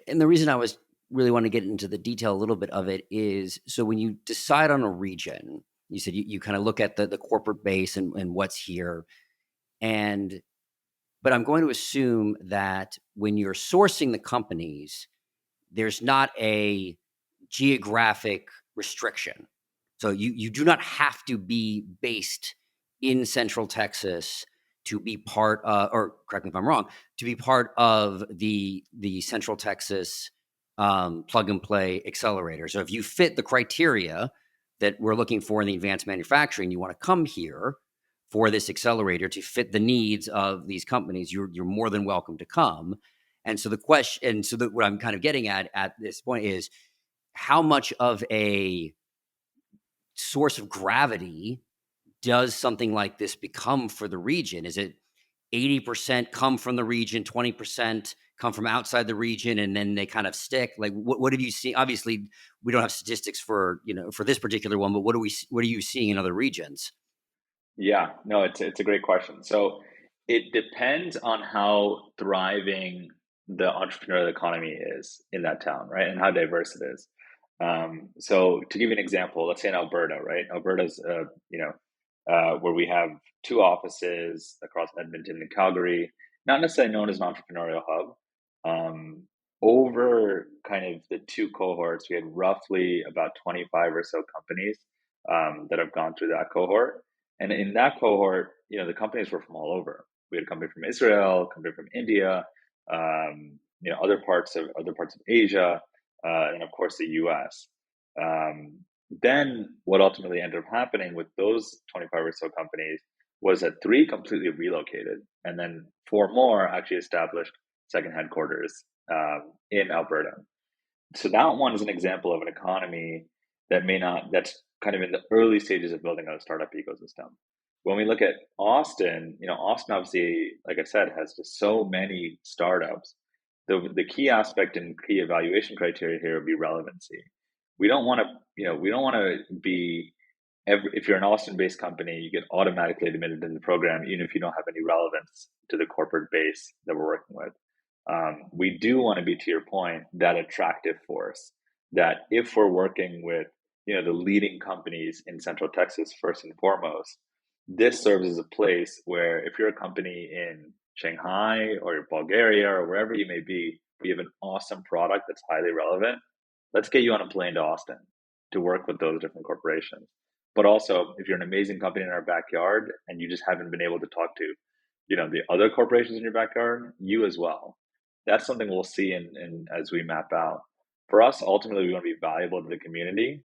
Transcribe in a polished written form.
And the reason I was really want to get into the detail a little bit of it is, so when you decide on a region, you said you kind of look at the corporate base and what's here. And but I'm going to assume that when you're sourcing the companies, there's not a geographic restriction. So you do not have to be based in Central Texas to be part of, or correct me if I'm wrong, to be part of the Central Texas plug and play accelerator. So if you fit the criteria that we're looking for in the advanced manufacturing, you want to come here for this accelerator to fit the needs of these companies, you're more than welcome to come. And so the question, and so what I'm kind of getting at this point is, how much of a source of gravity does something like this become for the region? Is it 80% come from the region, 20% come from outside the region, and then they kind of stick? Like, what have you seen? Obviously, we don't have statistics for for this particular one, but what are you seeing in other regions? Yeah, no, it's a great question. So it depends on how thriving the entrepreneurial economy is in that town, right? And how diverse it is. So to give you an example, let's say in Alberta, right? Alberta's, where we have two offices across Edmonton and Calgary, not necessarily known as an entrepreneurial hub. Um, Over kind of the two cohorts, we had roughly about 25 or so companies that have gone through that cohort. And in that cohort, the companies were from all over. We had a company from Israel, a company from India, other parts of Asia, and of course the U.S. Um, then what ultimately ended up happening with those 25 or so companies was that three completely relocated, and then four more actually established second headquarters in Alberta. So that one is an example of an economy that's kind of in the early stages of building out a startup ecosystem. When we look at Austin, Austin obviously, like I said, has just so many startups. The key aspect and key evaluation criteria here would be relevancy. We don't want to be if you're an Austin-based company, you get automatically admitted into the program, even if you don't have any relevance to the corporate base that we're working with. We do want to be, to your point, that attractive force. That if we're working with, the leading companies in Central Texas, first and foremost, this serves as a place where if you're a company in Shanghai or Bulgaria or wherever you may be, we have an awesome product that's highly relevant. Let's get you on a plane to Austin to work with those different corporations. But also, if you're an amazing company in our backyard and you just haven't been able to talk to, the other corporations in your backyard, you as well. That's something we'll see in as we map out. For us, ultimately, we want to be valuable to the community.